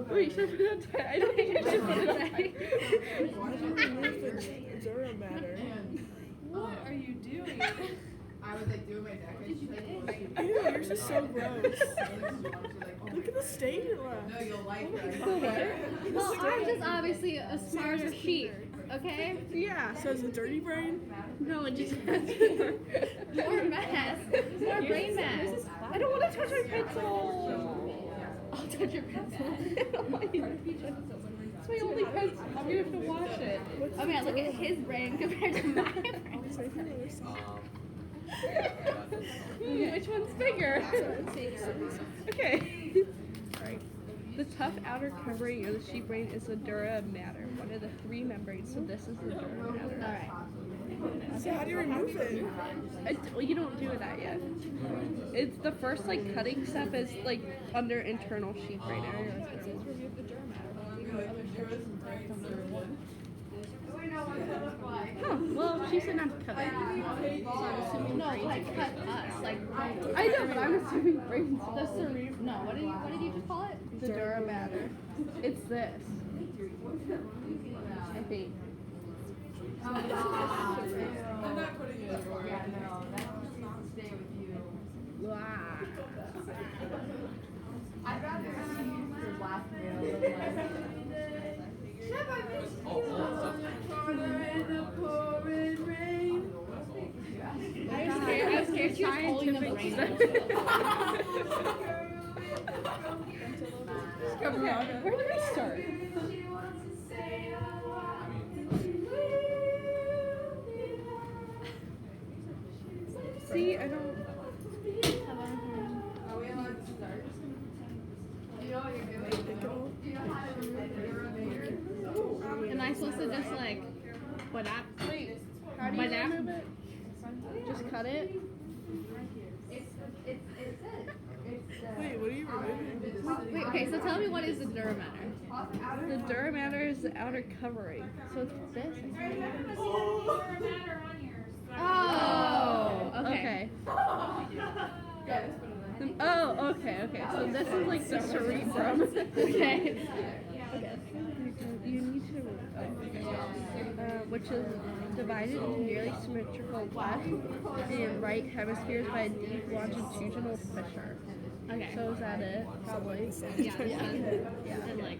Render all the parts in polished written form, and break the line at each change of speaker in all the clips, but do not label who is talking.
Wait, you should put it on. I don't think you should put it on.
Why did you remove the dura matter?
What are you doing?
I was like doing my deck. Did you get it?
Ew, yours is so gross. Look at the stain it left.
No, you'll like it.
Well, I'm just obviously a smarter sheep, okay?
Yeah.
So is it dirty brain?
No, it just.
More mess. More brain mess.
I don't want to touch my pencil.
I'll touch your pencil.
It's my only pencil. I'm gonna have to wash it.
Oh man, look at his brain compared to my brain.
Which one's bigger? Okay. Alright. The tough outer covering of the sheep brain is the dura mater, one of the three membranes, so this is the dura mater.
Alright.
So how do you remove it?
Well, you don't do that yet. It's the first like cutting step is like under internal sheep brain area.
It says remove the dura mater.
Huh, well, she said not to cut it. So I'm assuming
No,
brains.
like cut us, like
I know, but I'm assuming brains.
the cerebral. No, what did you just call it?
The dura mater. It's this. I think.
I'm not putting it anymore. Yeah, no, that does not stay with you.
Wow.
I'd rather see your last meal than like. Chef, I missed you. Father in the pouring rain.
I was scared she was holding the brain.
Okay, where do we start? See, I don't.
Are we allowed to start? You know what you're doing? Do you know how to do it?
Am I supposed to just like what up?
Wait, how do you remove it? Just cut it?
Wait, what are you removing?
Wait, okay, so tell me what is the dura mater?
The dura mater is the outer covering. So it's this, I think.
Oh,
Okay. Oh, okay. So this is like the cerebrum.
Okay.
You need to, which is divided into nearly symmetrical left and right hemispheres by a deep longitudinal fissure.
Okay.
So is that it? Probably.
Yeah. And like,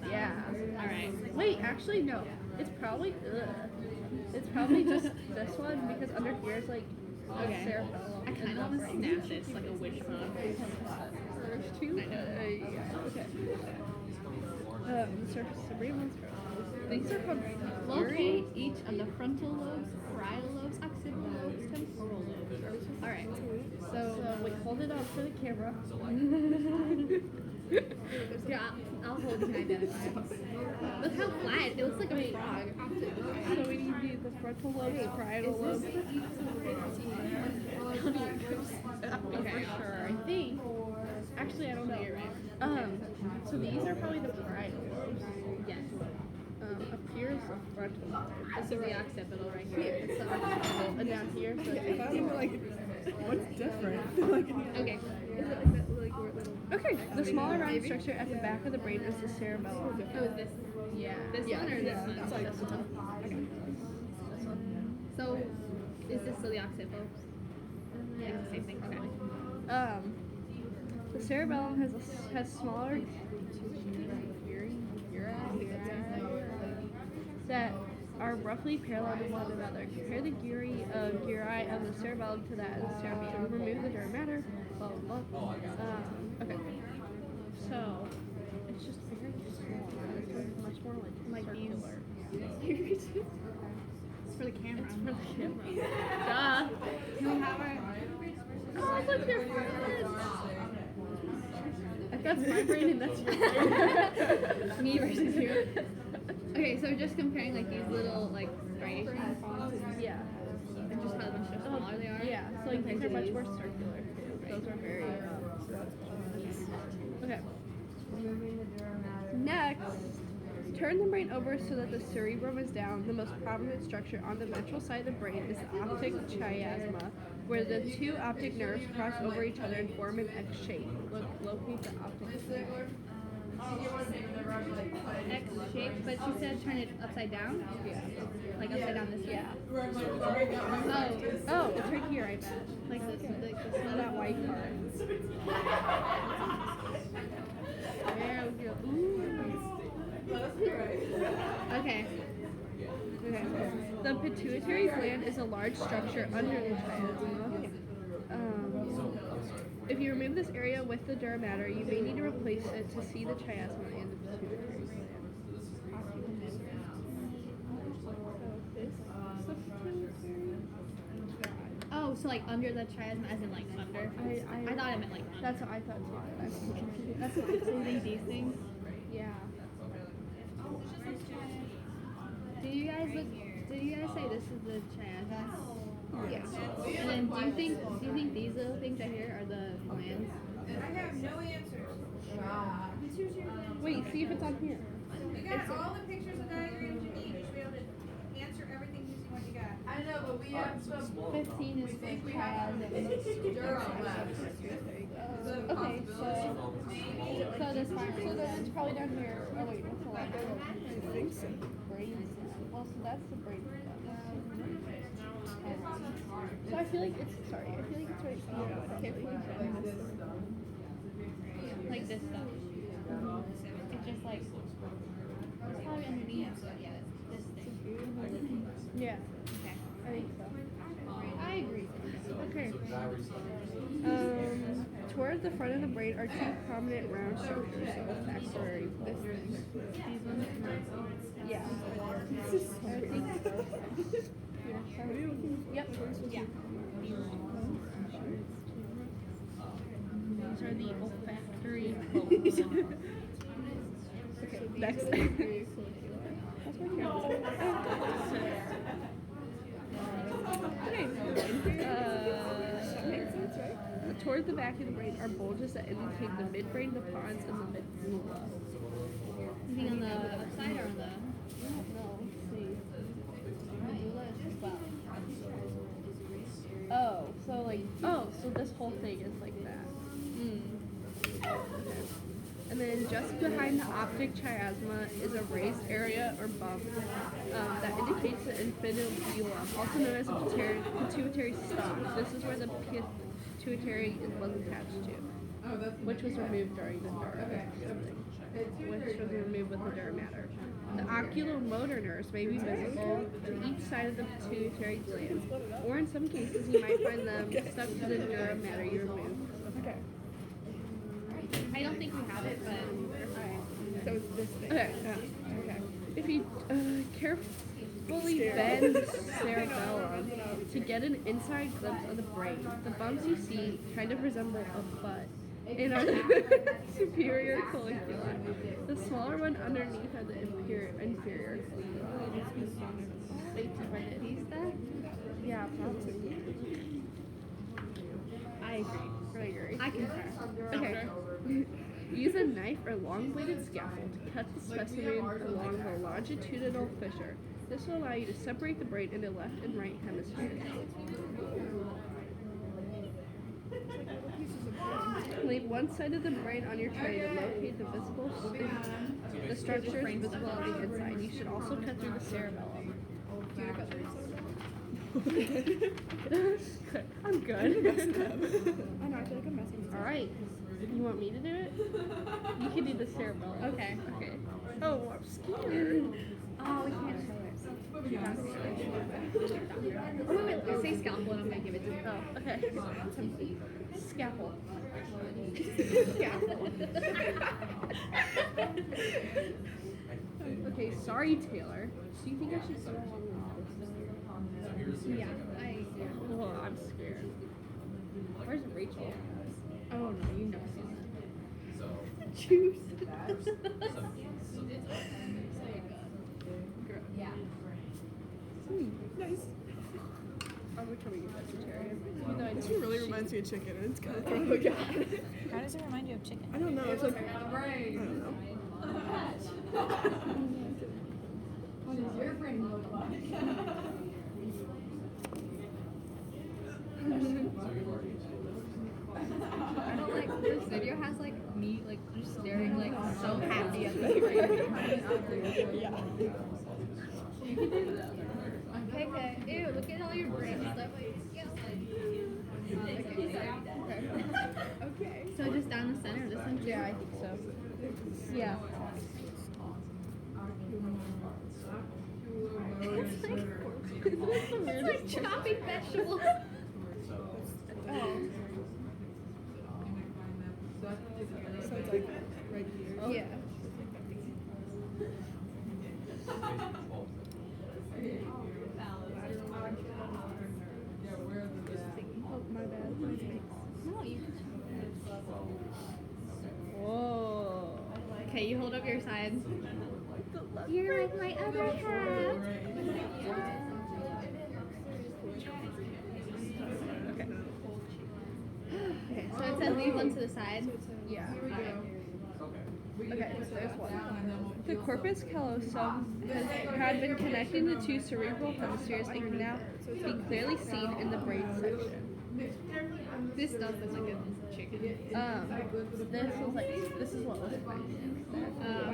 Yeah.
all right.
Wait, actually no. It's probably it's probably just this one because under here is like
Okay.
cerebellum.
I kind of want to snap this like a wishbone.
First two. Yeah. Okay. The surface cerebrum. These are called
Locate each of the frontal lobes, parietal lobes, occipital lobes, temporal lobes. All right.
So we hold it up for the camera.
Yeah, I'll hold you and identify. Look how flat. It looks like a frog.
So we need the frontal lobes, parietal lobes.
Okay.
For sure, I think. Actually, I don't know.
You're right.
So these are probably the parietal lobes.
Yes.
Up here is the frontal lobe.
This is the occipital right here.
It's the occipital, and down here. So it's
I'm like, what's different? Like,
Okay.
Is it like that? Like where little? Okay. The smaller round structure at the back of the brain is the cerebellum.
Oh, is this?
Yeah.
This one or this one?
It's like this one.
Okay. So, is this still the occipital? Yeah, same thing. Okay.
The cerebellum has smaller that are roughly parallel to one another. Compare the gyri of the cerebellum to that of the cerebellum. Remove the dura mater. Blah blah blah. Okay. So it's just very small. It's much more like circular.
It's for the camera.
It's for the camera. Duh.
Can we have our...
Oh, look, they're friends. That's my brain and that's your brain.
Me versus you. Okay, so just comparing like these little like striations.
Yeah.
And just how much smaller they are.
Yeah. So like these are much more circular too. Those are very. Okay. Next, turn the brain over so that the cerebrum is down. The most prominent structure on the ventral side of the brain is the optic chiasma, where the two optic nerves cross over each other and form an X shape. Locate the optic nerve.
X shape, but she said turn it upside down.
Yeah.
Like upside down this way.
Yeah.
Oh,
Oh, it's right here, I bet.
like this.
That white part. There we go. Ooh.
Okay.
Okay. The pituitary gland is a large structure under the chiasma. If you remove this area with the dura mater, you may need to replace it to see the chiasma and the pituitary gland.
Oh, so like under the chiasma, as in like under. I thought it meant like under.
That's what I thought too.
That's what including these things.
Yeah.
Did you guys say this is the chiasma?
Yeah.
And then do you think these little things right here are the glands?
I have no answers.
Wait, see if it's on here.
You got all the pictures and diagrams you need. You should be able to answer everything using what you got.
I know, but we have some.
15 is the chiasma.
Okay, so this part. So then it's probably down here. Oh wait, what's the line?
I think so.
Brain stem. Well, so that's the brain stem. So I feel like it's right here. Actually.
Like this stuff. It's just like it's probably underneath. So yeah, this thing.
Yeah,
Okay.
I think so.
I agree.
Okay. Toward the front of the brain are two prominent round structures. So olfactory. This thing.
These ones.
Yeah. I think so. Yep.
Yeah.
These are the olfactory bulbs. Okay, next. That's right here. Toward the back of the brain are bulges that indicate the midbrain, the pons, and the medulla.
You think on the upside or on the?
No, see.
Medulla is just well.
So this whole thing is like that.
Mm.
And then just behind the optic chiasma is a raised area or bump that indicates the infundibulum, also known as a pituitary stalk. This is where the pituitary was attached to, which was removed during the dura, which was removed with the dura mater. The oculomotor nerves may be visible to each side of the pituitary gland, or in some cases you might find them stuck to the dura mater you removed. Okay.
I don't think we have it, but
So it's this thing. Okay. Okay. If you carefully bend the cerebellum to get an inside glimpse of the brain, the bumps you see kind of resemble a butt in our superior colliculi. The smaller one underneath are the inferior colliculi.
these that?
Yeah, probably.
I agree.
I agree.
I concur.
Okay. Use a knife or long-bladed scalpel to cut the specimen along the longitudinal fissure. This will allow you to separate the brain into left and right hemispheres. Leave one side of the brain on your tray to locate the structures visible on the inside. You should also cut through the cerebellum. I'm good.
I know, I feel like I'm messing up.
Alright. You want me to do it? You can do the cerebellum.
Okay.
Okay. Oh, I'm scared.
Oh, we can't show it. Oh, wait, say scalpel and I'm gonna give it to you.
Oh, okay. Scalpel. Okay, sorry, Taylor. Do you think I should go along with this?
Yeah,
Oh, I'm scared. Where's Rachel?
oh no, you know Susan.
Juice.
Nice.
I'm becoming a vegetarian.
This one really reminds me of chicken, and it's kind of
Oh my god.
How does it remind you of chicken?
I don't know. It's like I don't know.
What does your brain look like?
I don't like this video has like me like just staring like so happy at the screen.
Yeah.
Okay. Ew, look at all your brain stuff.
Okay.
So just down the center of this one?
Yeah, I think so. Yeah.
It's like chopping vegetables.
Oh. So it's like right here.
Oh.
Yeah.
Oh, my bad.
No, you can.
Whoa.
Okay, you hold up your side. You're like my other half. Okay, so it says leave one to the side.
Yeah.
Okay.
Okay, so there's one. The corpus callosum had been connecting the two cerebral hemispheres and can now be clearly seen in the brain section.
This stuff is like a chicken.
This is what was nice.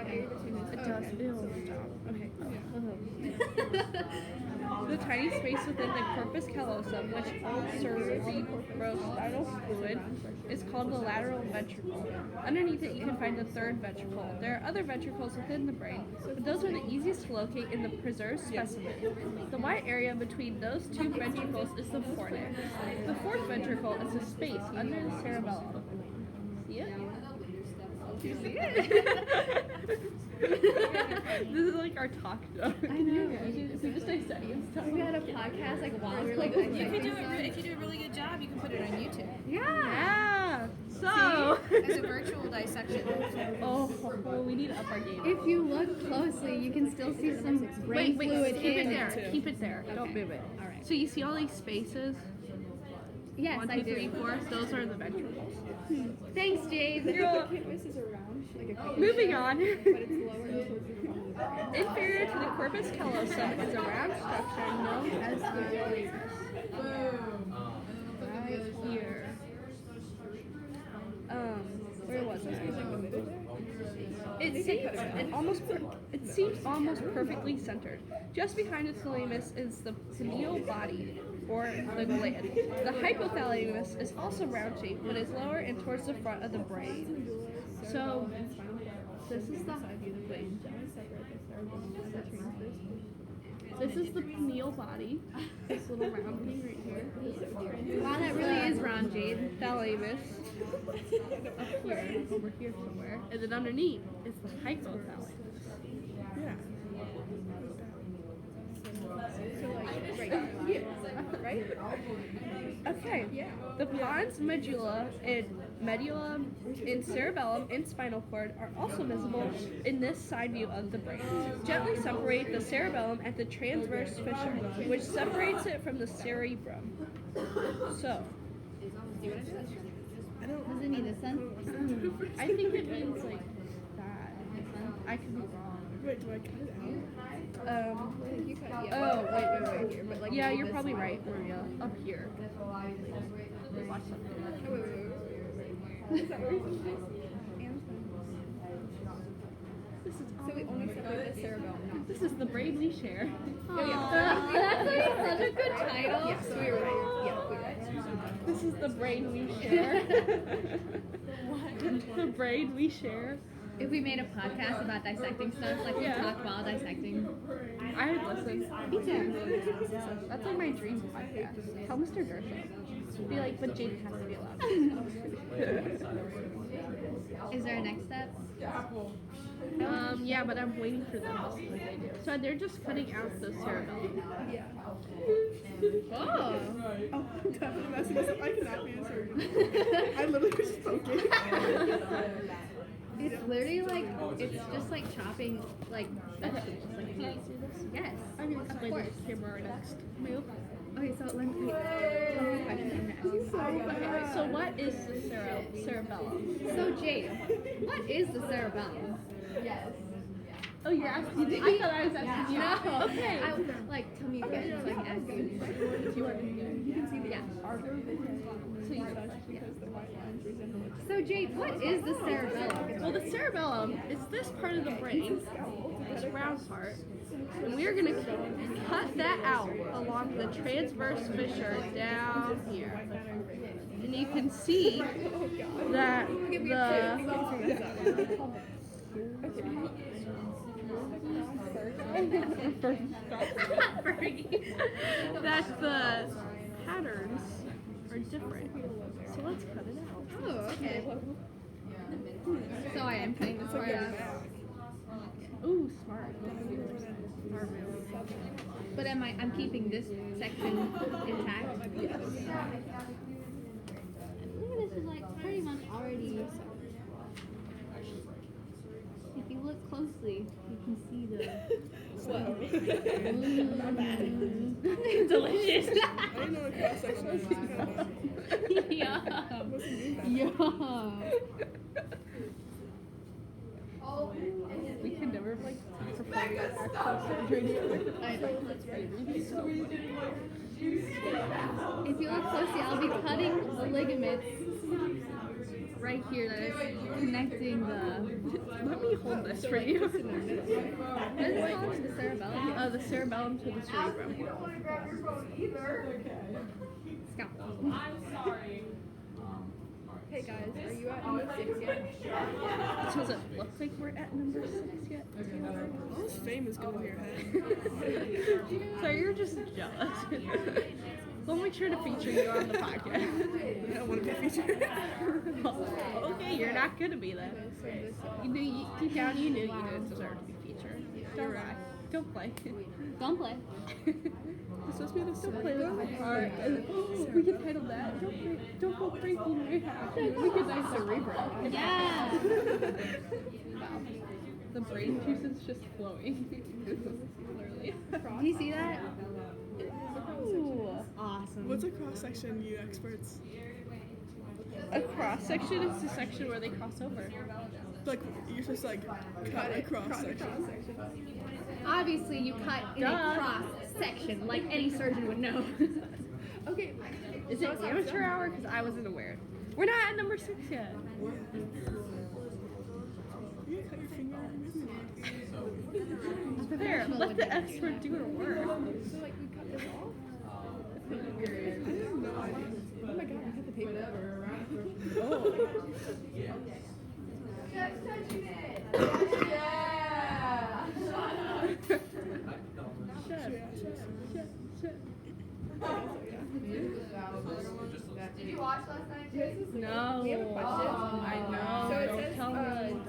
Okay.
It does. Ew, stop. Okay. The tiny space within the corpus callosum, which holds cerebrospinal fluid, is called the lateral ventricle. Underneath it, you can find the third ventricle. There are other ventricles within the brain, but those are the easiest to locate in the preserved specimen. The white area between those two ventricles is the fornix. The fourth ventricle is a space under the cerebellum. See it? This is like our talk show.
I know.
If we just dissect stuff.
We had a podcast like while we were like
You could do
dissecting stuff.
if you do a really good job, you can put it on YouTube
Yeah. So.
as a virtual dissection.
Oh, we need to up our game.
If you look closely, you can still see some brain
Wait,
fluid
keep it
in
there.
it.
Keep it there. Don't
Okay.
move it.
All right.
So you see all these spaces?
Yes,
1,
I
2,
do.
3, 4. Those are the ventricles.
Thanks, Jade.
The canvas is around, like a cone,
Moving on.
but it's lower towards the front of the brain.
Inferior to the corpus callosum is a round structure known as the thalamus. Right here. Where was it? It seems almost perfectly centered. Just behind the thalamus is the pineal body, or the gland. The hypothalamus is also round-shaped, but is lower and towards the front of the brain. So, this is the This is the pineal body. This little round thing right here.
Wow, that really is round, Jade.
Thalamus. Up here, over here somewhere. And then underneath is the hypothalamus.
Yeah. So like right here, right?
Okay.
Yeah.
The pons, medulla, and cerebellum and spinal cord are also visible in this side view of the brain. Gently separate the cerebellum at the transverse fissure, which separates it from the cerebrum. So,
Does it need this one?
I think it means like that. I could be wrong.
Wait, do I cut it out?
You cut,
Oh,
right here, but like
Yeah,
maybe
you're
this
probably
one.
right, Maria. Up here. Watch something.
Oh, wait. Is that where you put this?
This is
So we only separate the cerebellum, not
This is the brain we share.
Aw, that's like such a good title.
Yes, we were right. Yeah, we were right.
This is the brain we share. The brain we share.
If we made a podcast about dissecting stuff, like we
Yeah.
talk while dissecting.
I would listen.
Me too.
That's like my dream podcast. Tell Mr. Durso. Be like, but Jake has to be allowed.
Is there a next step?
Yeah, but I'm waiting for them to see what they do. So they're just cutting out the cerebellum.
Yeah.
Oh.
Oh, definitely messing this up. I cannot be a surgeon. I literally was spoken.
It's literally like, it's just like chopping like vegetables, like meat. Yes.
I'm gonna
Of
explain
course.
this to camera next. Move.
Okay, so let me
Okay, so what is the cerebellum?
So Jade, what is the cerebellum?
Yes.
Oh, you're asking me? I thought I was asking you.
No.
Okay.
Like, tell me again so I can ask you.
Do you want to
You can see the
Yeah.
arbor vitae
So you-
because the white lines resemble it.
So, Jade, what is the cerebellum?
Well, the cerebellum is this part of the brain, this round part, and we're going to cut that out along the transverse fissure down here. And you can see that that the patterns are different. So let's cut it out.
Oh, okay. So I am cutting this part out.
Ooh, smart. Smart move.
But I'm keeping this section intact? This is like pretty much already. If you look closely, you can see the.
Slow.
Delicious.
I didn't know what cross section was.
Yum. Yum.
We can never like perform actual surgery.
If you look closely, I'll be cutting the ligaments right here that is connecting the.
Let me hold this for you.
What is it called? The cerebellum?
The cerebellum to the cerebrum.
Scalpel.
Hey guys, are you at number 6 yet?
Does it look like we're at number 6 yet?
All this fame is going to your head.
So you're just jealous. We'll make sure to feature you on the podcast.
I don't want to be featured.
Okay, you're not gonna be that. You knew deep down you knew you didn't deserve to be featured. Don't lie. Don't play.
Don't play.
This must be the
Don't play with my heart. We can title that. Don't go breaking my heart. We could nice cerebral.
Yeah.
Wow. The brain juice is just flowing. Literally.
Do you see that?
Ooh.
Awesome.
What's a cross section, you experts?
A cross section is the section where they cross over.
Like, you're supposed to cut a cross section.
Obviously, you cut in
Duh.
a cross section, like any surgeon would know.
Okay, is it amateur hour? Because I wasn't aware. We're not at number 6 yet.
You cut your finger.
There, let the expert do her work.
So, like, we cut this off? I have no idea. Oh my god, we cut the paper.
Oh.
Just touching it. Yeah. Did you watch last night, Jason?
No.
We have a question.
I know.
So it
Don't
says,
tell me.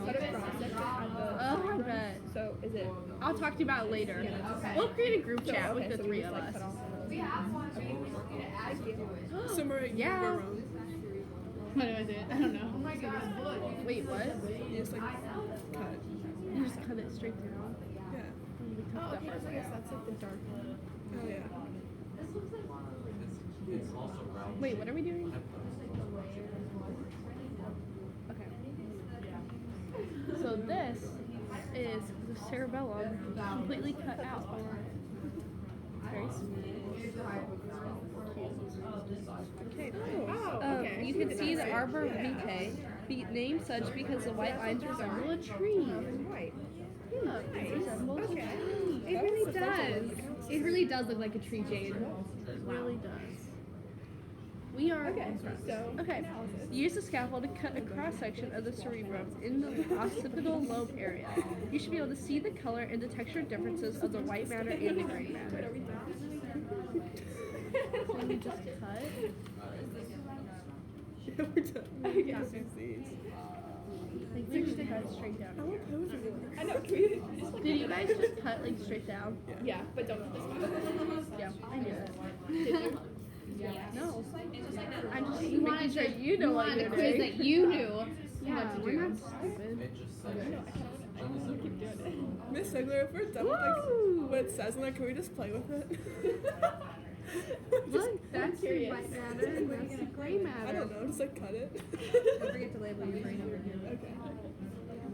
cut a cross section on the.
Oh, I bet.
So, is it?
I'll talk to you about it later.
Okay.
We'll create a group
So,
chat
okay,
with the
so we
3
just,
of
like,
us.
cut off
We have one, but you just need to add to it.
So, Maria, you
Yeah.
were wrong.
What do I do? I don't know.
Oh my god, look.
Wait, what?
You just, cut.
You just cut it straight down.
Yeah.
We cut
Oh,
that
okay,
part
so I
right
guess that's like the dark one. Oh, yeah.
Wait, what are we doing? Okay. So this is the cerebellum completely cut out. Very smooth. Okay.
Oh, okay.
You can see the arbor vitae, named such because the white lines resemble a tree.
Right.
Yeah, it resembles a tree.
It really does. It really does look like a tree, Jade.
It really does. We are okay. Use the scalpel to cut a cross section of the cerebrum in the occipital lobe area. You should be able to see the color and the texture differences of the white matter and the gray matter. So we just cut.
Yeah, we're done. This is these.
Like we just cut straight down.
I want those everywhere.
I know. Can we just
Did you guys just cut like straight down?
Yeah, but don't cut this one.
Yeah, I knew it. No, I'm just
You wanted
making sure
to,
you know what
wanted
you're
to quiz
doing.
that you knew
Yeah,
what to
we're
do.
not stupid.
Miss Ziegler, if we're done with
Woo!
like what it says in there, can we just play with it?
Look, that's the
curious.
white matter and that's the gray
I
matter.
don't know, just like cut it.
Don't forget to label your brain over here.
Okay.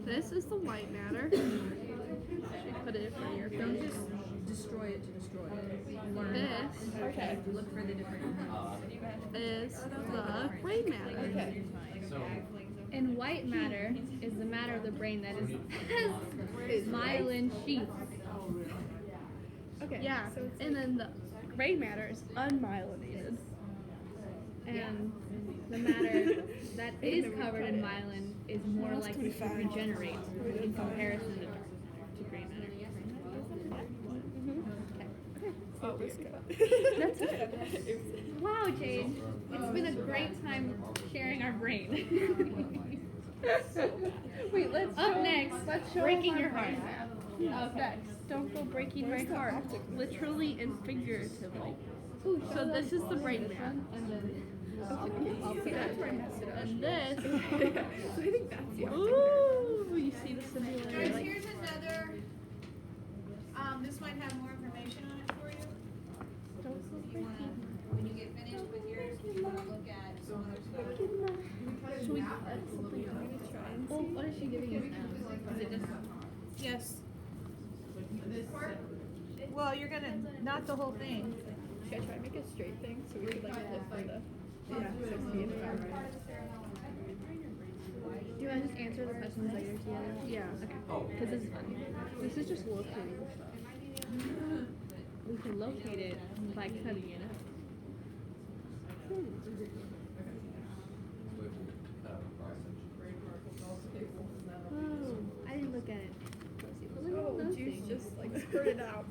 This is the white matter, put it in front of your
Don't
face.
just destroy it to destroy it. Learn.
This
Okay. Look for the different.
is the gray matter.
Okay.
And white matter is the matter of the brain that is myelin sheath.
Okay.
Yeah,
So it's
and then the gray matter is unmyelinated.
And the matter that is covered in myelin is more likely to regenerate in comparison to gray matter.
Oh, let's go.
That's it.
Wow, Jade, it's been a great time sharing our brain.
Wait, let's
Up
show,
next,
let's show
breaking
our
your heart.
brain map. Up next, don't go breaking my heart, literally and figuratively. So this is the brain map,
That's where I messed it up.
and this.
So I think that's the
Ooh, you see the similarity.
Guys,
Like,
here's another. This might have more information on it for you.
don't go
If you wanna,
breaking.
when you get finished with yours, you wanna look at some other stuff.
Should we add something else?
Well, what is she giving us now? Is it just
Yes. Well, you're gonna, not the whole thing.
Should I try to make a straight thing so we could like look for the 60 and 5, right?
do you want to just answer the questions later together?
Yeah.
Okay. Because this is fun.
This is just locating stuff.
We can locate it by cutting it up. Oh, I didn't look at it. Look at all
Oh,
those
juice
things.
just like squirted out.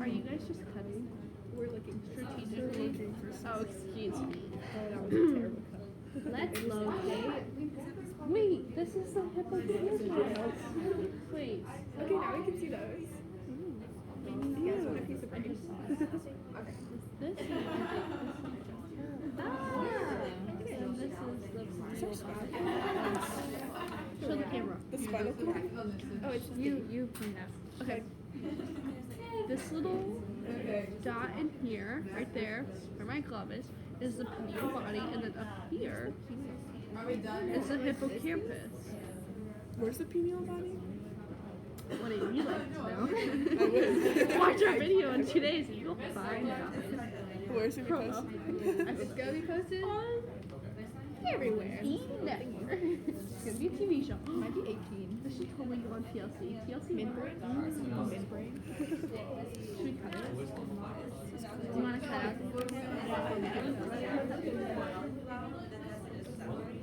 Are you guys just cutting?
We're looking
Strategically? Oh, excuse me.
Oh, that was a terrible cut.
Let's locate.
Wait, this is the hippocampus. Wait.
Okay, now we can see those. You guys want a piece of brain?
This is
Ah! So this is
show the camera.
The spinal cord? Oh, it's
you point out.
Okay. This little dot in here, right there, where my glove is the pineal body, and then up here is the hippocampus.
Where's the pineal body?
What do you like to know? Watch our video in 2 days and you'll find out.
Where's it
Promo.
supposed
It's gonna be posted
On
everywhere.
E! Network. It's gonna be a TV show.
Might be 18.
This should totally go on TLC. TLC.
Midbrain? Midbrain?
Should we cut it?
Do you want to cut out?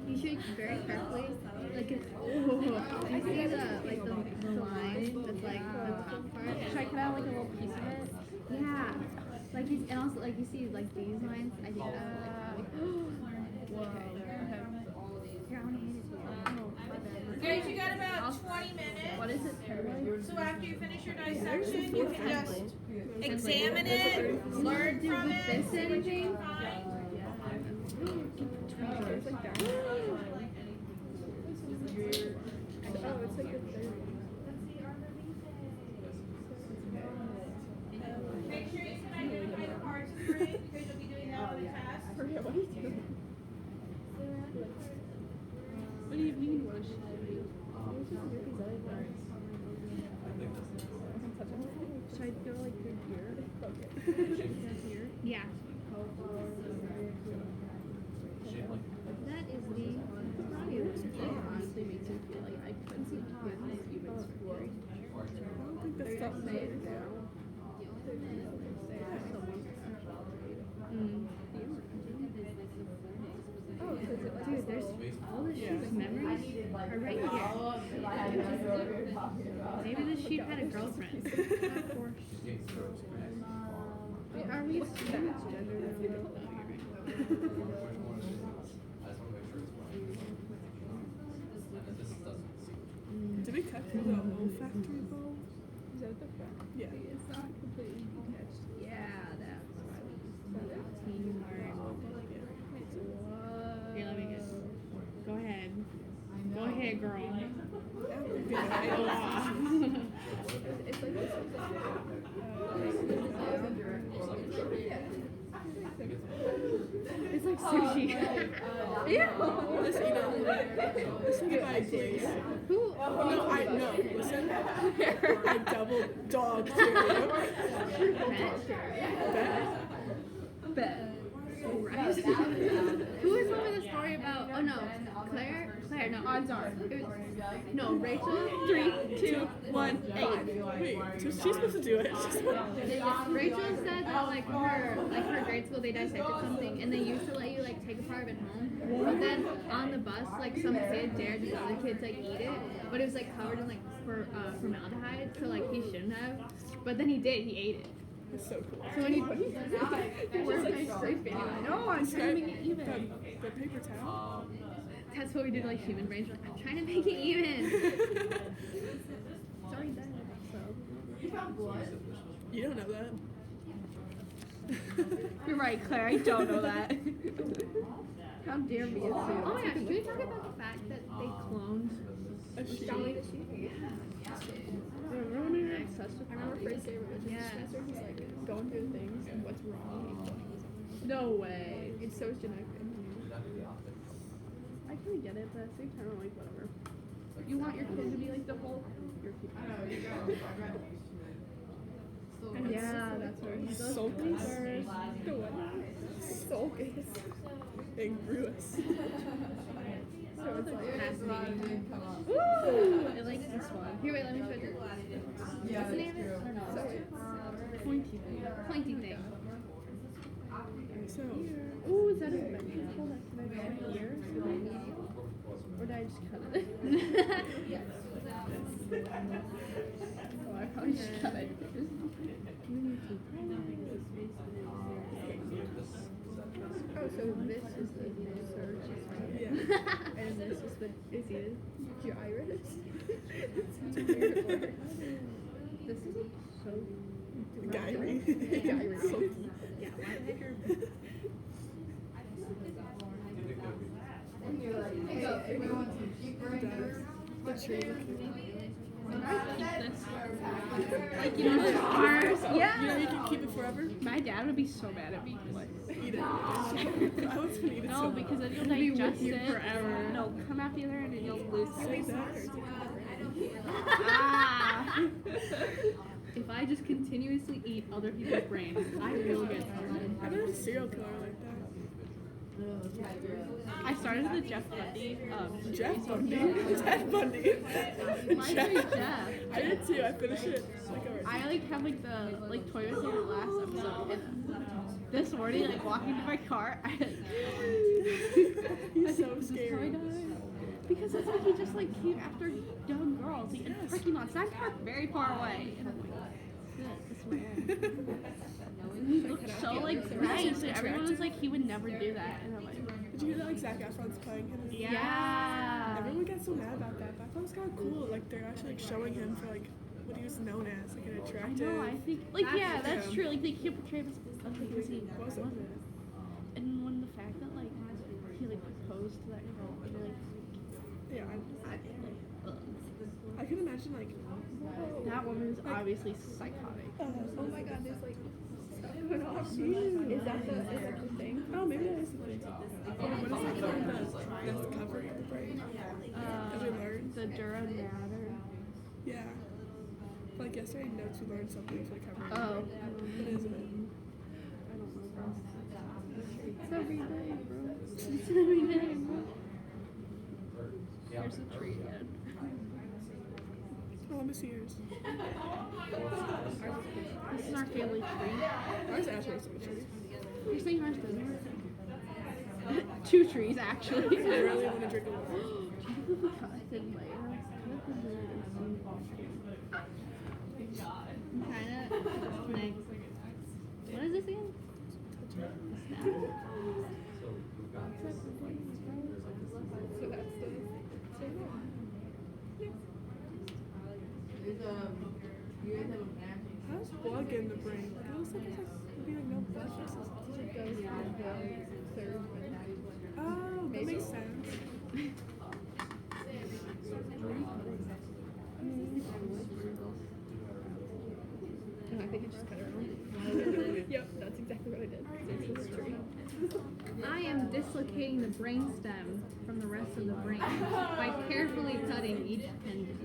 You should very carefully, like, you see the line that's like the top part.
Should I cut out like a little piece of it?
Yeah, like you, and also like you see like these lines. I think that's
Whoa.
here. I want to hand it to you.
Guys, you got about 20 minutes.
What is it? Paralyzed?
So after you finish your dissection, you can just examine it, learn
Do
from
with
it,
this
see what you
anything?
can find.
It's like that. Oh, it's like a third.
Make sure you can identify the parts of the brain because you'll be doing that on the test.
Maria, what are you doing?
What do you mean? What is she doing? Should I go like through here? Here?
Yeah. That is the
It honestly makes me feel like I could see humans for free.
I don't think that's that made down. Oh, because it was
Dude, there's all the sheep's memories are right here. Maybe the sheep had a girlfriend.
Of course. Wait, are we transgender now?
Did we cut through the olfactory bulb? Is that the front? Yeah.
It's not completely detached.
Yeah, that's why we teamwork. Here, let me get. Go ahead. Go ahead, girl.
It's like this.
It's like sushi.
Let's eat it. Let's think about it, please.
Who?
No, listen. I double dog cereal.
Bet. Right. Who was one with a story about? Oh no, Claire, no.
Odds are.
It was, no, Rachel.
3, 2, 1, 8.
Wait, she's supposed to do it.
Rachel said that like her grade school they dissected something and they used to let you like take a part of it home. But then on the bus like some kid dared to let the kids like eat it, but it was like covered in like formaldehyde, so like he shouldn't have. But then he did. He ate it.
It's so cool.
So when he
Where's my scraping? No, I'm trying to make it even.
The paper towel.
that's what we did like human brains. We're like, I'm trying to make it even. It's already done. So
You don't know that.
You're right, Claire. I don't know that. How dare me assume?
Oh my gosh, can we talk about the fact that they cloned
A sheep.
Remember when we were obsessed with
I remember first day religion
Yeah.
professor, he's like going through things and what's wrong.
No way.
It's so genetic.
I kind of get it, but at the same time, I'm like, whatever. You want your kid to be like the whole. Your kid. Yeah, that's where he's
Sulcus. The what? Sulcus. Incongruous. So it's like
fascinating.
Ooh, I like this one.
Here, wait, let me show you. What's the name of it?
so
Pointy thing.
Pointy thing.
so
Ooh, is that a vegetable that can I grow here? Or did I just cut it? Oh, I probably just cut it.
oh so this is the search. Yeah. And this is the is it gyrus? It's a weird word. This is so gyri. Gyri.
Yeah, why the heck are
The tree.
Like, you know, the cars. Yeah.
You know you can keep it forever?
My dad would be so mad at me. Like,
Eat it. I was gonna eat it
no,
so
because then you'll
be with
digest
you
it.
forever.
No, come out the other end and you'll lose it.
Ah. If I just continuously eat other people's brains, I will get started.
I don't have a serial killer like that.
I started the Jeff Bundy.
Jeff Bundy? Ted Bundy?
Mine's like Jeff.
I did too. I finished it like already.
I like have like the like toy with the last episode. And this morning, like walking to my car, I
He's so
Is this how I
scary.
died? Because it's like he just like came after young girls. Like, in
Yes.
parking lots. And I parked very far away. And I'm like, this is my He looked so like nice. And everyone was like, he would never do that. And I'm like,
Did you hear that like Zac Efron's playing him?
yeah.
Everyone got so mad about that, but I thought it was kind of cool. Like they're actually like showing him for like what he was known as, like an
I
attractive.
know. I think like yeah, that's
him.
true. Like they can't portray him as because he
Wasn't.
wasn't. And when the fact that like he like proposed to that girl, and they're like,
Yeah,
ugh.
I can imagine like.
That woman is obviously psychotic.
Oh my God, there's like stuff going on. Is that the thing? Oh, maybe that is the thing. What is that thing that's covering the brain? Have we learned?
The Dura matter.
Yeah. Like yesterday, notes we learned something for covering.
Oh.
What is it?
I don't know, bro. It's every day, bro. It's every day, bro. Here's the tree again.
Oh, I'm a Sears.
This is our family tree.
Ours actually is a tree.
You're saying ours doesn't work? 2 trees, actually.
I really want to drink a water.
Thin layer.
I'm trying to connect. What is this again? Snap.
So that's the. How's blood get in the brain? Like, it looks like it's like being like no blood vessels. Oh, that makes sense.
Oh, I think I just cut it wrong.
Yep, that's exactly what I did.
I am dislocating the brainstem from the rest of the brain by carefully cutting each appendage.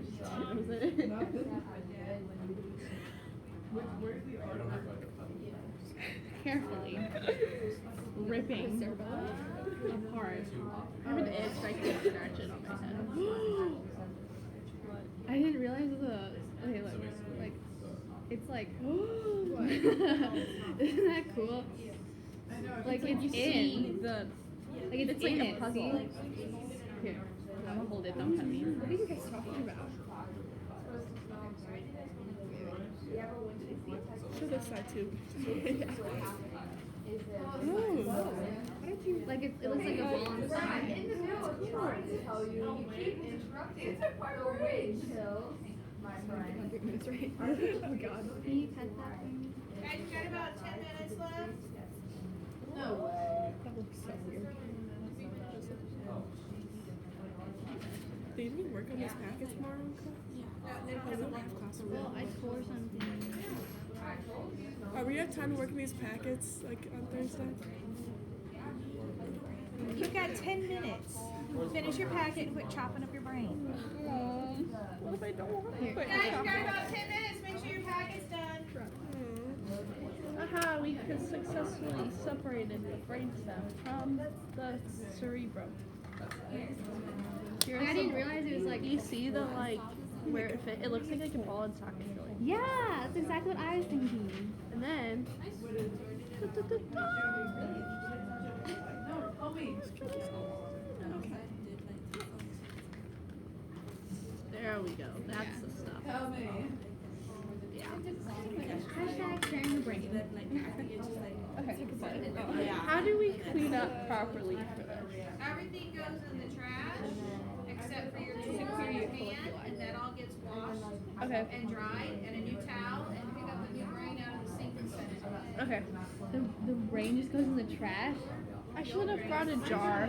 Carefully ripping apart.
Remember the itch? I can't scratch it on my head.
I didn't realize okay, look, like, it's like, isn't that cool? Like, it's in
the.
like, it's
like
in
a
it,
puzzle.
see? Here, I'm gonna hold it, don't cut me.
What are you guys talking about? Show this side too.
Like, it looks like a ball on the side.
In the middle, tell you keep interrupting. It's a part of the ridge. My friend.
100 minutes, right? Oh god.
Can you cut that for me?
Guys, you got about 10 minutes left.
No way.
That looks so weird. Did you work on this packet tomorrow?
Well, I tore something.
Are we at time to work on these packets like on Thursday?
You've got 10 minutes. Finish your packet and quit chopping up your brain.
What if I don't want to?
Guys, you got about 10 minutes. Make sure your packet's done.
Aha, we have successfully separated the brainstem from the cerebrum.
I didn't realize it was like,
You see the where it fit? It looks like a ball and socket really.
yeah, that's exactly what I was thinking.
And then there we go. That's the stuff.
Tell me.
Hashtag sharing the brain.
Okay. How do we clean up properly for this?
Everything goes in the trash except for your tissue paper pan, and that all gets washed
Okay.
and dried, and a new towel, and pick up the new grain out of the sink and set it.
Okay.
The brain just goes in the trash?
I should have brought a jar.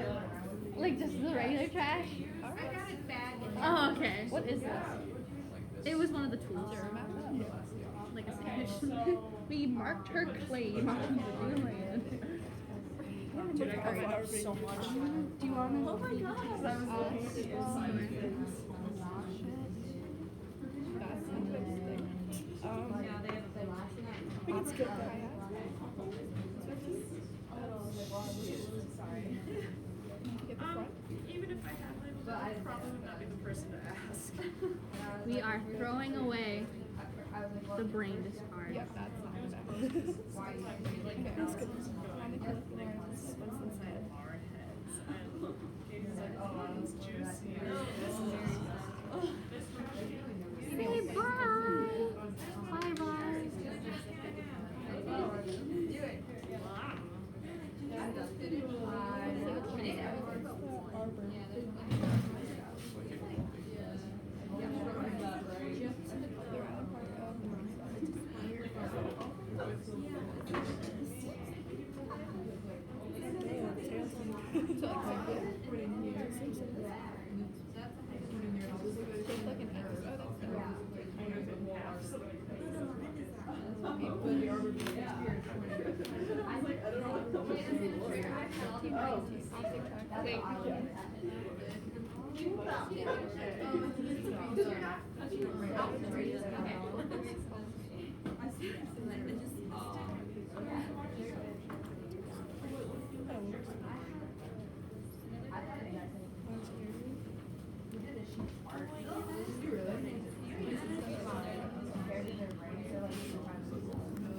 Like just the regular trash?
I got it back in
Oh, okay.
What is this?
It was one of the tools. Like a sandwich.
We marked her claim on the land.
So much.
Do you want to? Oh my god.
We can skip that.
Even if I had my I probably would not be the person to ask.
We are throwing away the brain discard.
Yep, that's not bad.
What's inside of our heads? And it's like, oh, it's juicy.
Say bye. Bye bye.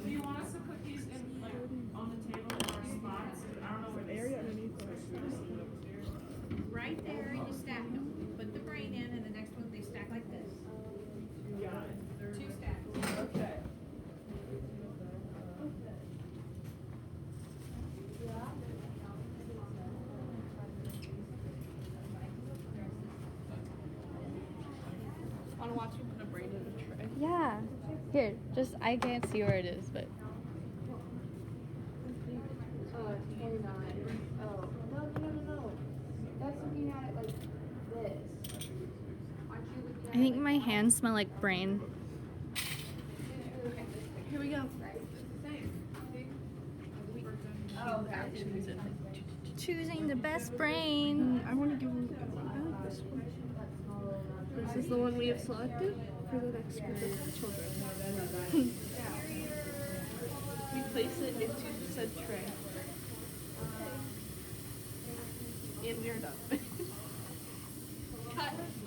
Do you want us to put these in, like, on the table in our spots? I don't know where they
Area underneath us.
right there, and you stack them. Put the brain in, and the next one they stack like this. Two stacks.
Okay.
I want to watch you put a brain in a tray.
Yeah. Here, just I can't see where it is, but
29. Oh, no. That's looking at it like this. Aren't you looking at
I think my hands smell like brain.
Here we go. actions in it.
Choosing the best brain.
I want to give them a good one. I like this one. This is the one we have selected for the next group of children. We place it into said tray. And we are done.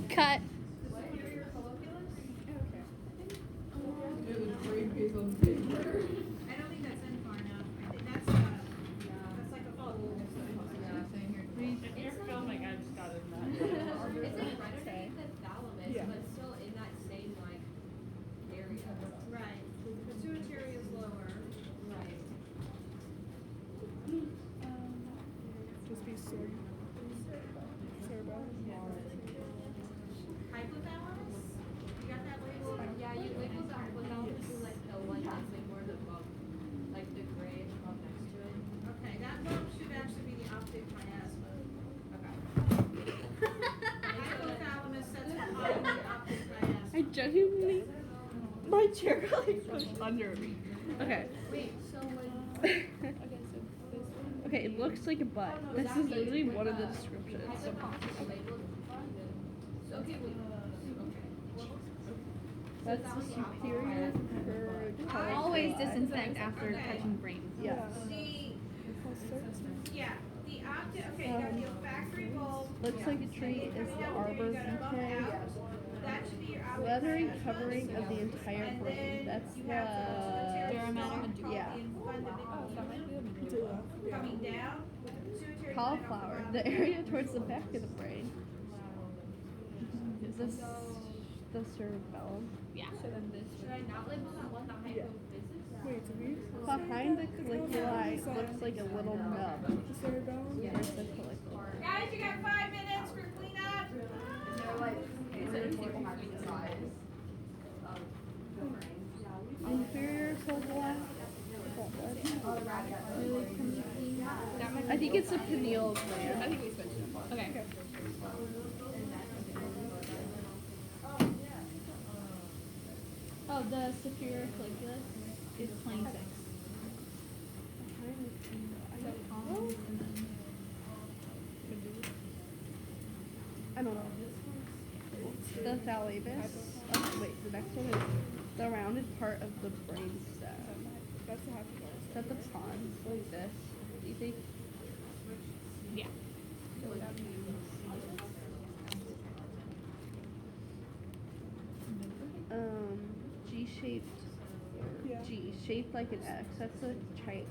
Cut.
I don't think that's in far enough. I think that's like a full.
If you're filming, I just got it in that.
It's like right underneath the thalamus, but still in that same like area.
Right. Pituitary is lower.
Right.
Just be sorry.
Hypothalamus? You got that label?
Yeah, you label the hypothalamus as like the one that's like more the bump, like the grayish bump next to it.
Okay, that bump should actually be the optic miasma.
Okay.
Hypothalamus sets behind the optic miasma.
I genuinely, my chair got like pushed under me. Okay.
Wait, so like
Okay, it looks like a butt. This is literally one of the descriptions.
hypothalamus labeled. So okay, wait.
That's the superior for
Always disinfect after touching brain.
Yes.
The optic, okay, you got the olfactory bulb.
Looks like a tree is the arbor vitae.
That should be your optic
Leathery
miasma.
covering of the entire
And
brain.
then
That's
you have the
the
pituitary
yeah.
coming down. Pituitary
Cauliflower, the area towards the back of the brain. Is this the cerebellum?
Yeah.
Should I not label that one the hypophysis?
Wait, so we
Behind the colliculi looks like a little nub.
cerebellum?
Where's the colliculi?
Guys, you got 5 minutes for cleanup.
They're like really people having the size of the brain.
Inferior colliculi.
That
I think it's a pineal gland.
I think we switched them. Okay. Oh, the superior colliculus is 26.
I don't know. The thalamus. Oh, wait, the next one is the rounded part of the brain stem.
That's a happy
Is that the pons? Like this? Do you think?
Yeah.
G-shaped.
Yeah.
G, shaped like an X. That's a chiasm.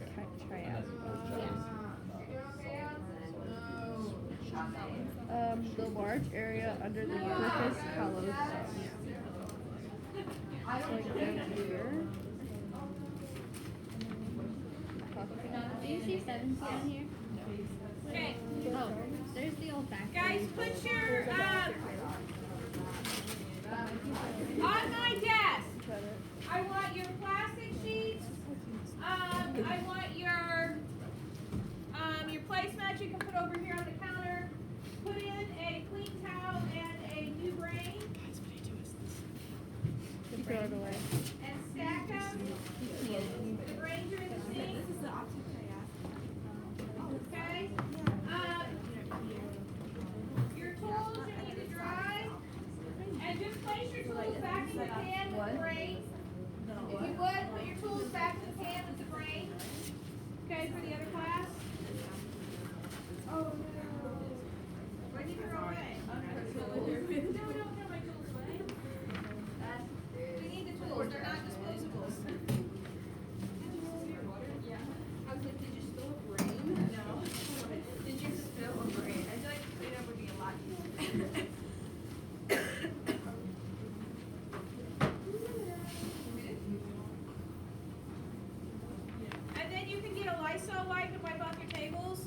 The large area under the corpus callosum. Like down here.
Do you see 70 on here?
Okay,
Oh, there's the olfactory.
guys, put your, on my desk, I want your plastic sheets, I want your placemats you can put over here on the counter. Put in a clean towel and a new brain,
Throw it away.
and stack them. The brains are in the sink. Okay? Your tools you need to dry. And just place your tools back in the pan with the brain. If you would, put your tools back in the pan with the brain. Okay, for the other class. Oh, no. Where did you throw away? No, don't throw my tools away. We need the tools, they're not disposables.
I was like, did you spill a brain? No. Did you spill a brain? I feel like cleanup would be a lot easier.
And then you can get a Lysol wipe and wipe off your tables.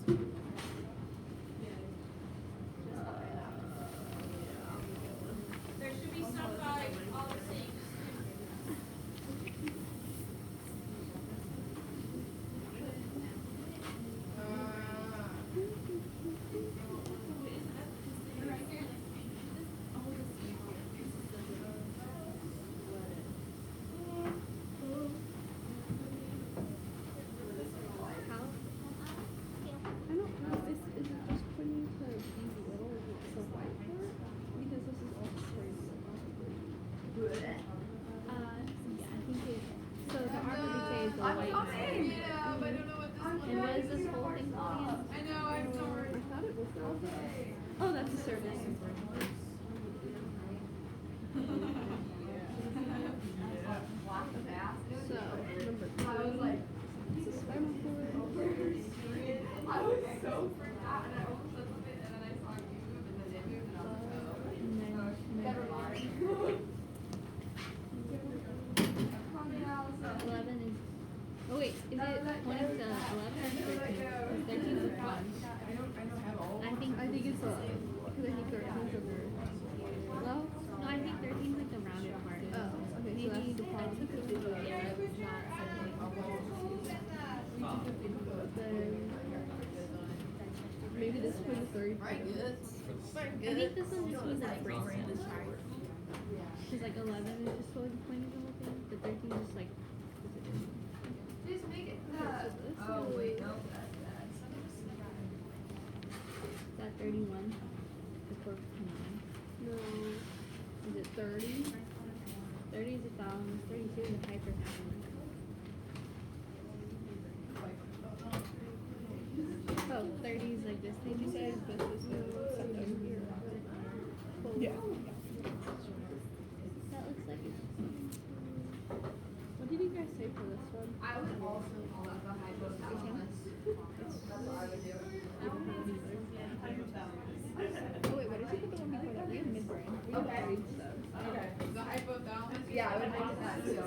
Yeah, I think it. So the arbor vitae is the white matter.
Yeah, but I don't know what this one
And what is this whole thing called again?
I know, I'm sorry. I thought it was
Oh, that's a service.
So, number 2. I was like, it's a spinal cord.
I was so freaked out and I almost said something and then I saw you move and then it moved and I was like, oh. Never mind.
11 is. Oh wait, is it one of the 11 or 13? 13 is the one. I think it's 11. Because I think 13 is the word. Well, no, I think 13 is like the rounded part.
Oh, okay,
Maybe
so that's
the quality could be
maybe this one is 30.
I think this one just means like brain cells. Because like 11 is just totally the point of the whole thing, but 13 is just like.
Just make it that. Oh, wait, no.
Is that 31? The 459.
No.
Is it 30? 30 is a thalamus, 32 is a hypothalamus. Oh, 30 is like this thing.
You said this is something here.
Yeah.
That looks like it's.
What did you guys say for this one?
I would also call that the hypothalamus. That's what I would do.
Oh wait, what did you put the one before that? We have midbrain. We have
Okay.
brain stuff.
Okay. The hypothalamus? Yeah, I would make it that too.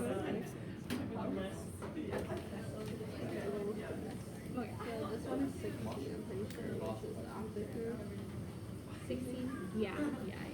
Okay, so this one is 16, I'm pretty sure, which is the opposite group.
16? Yeah, yeah,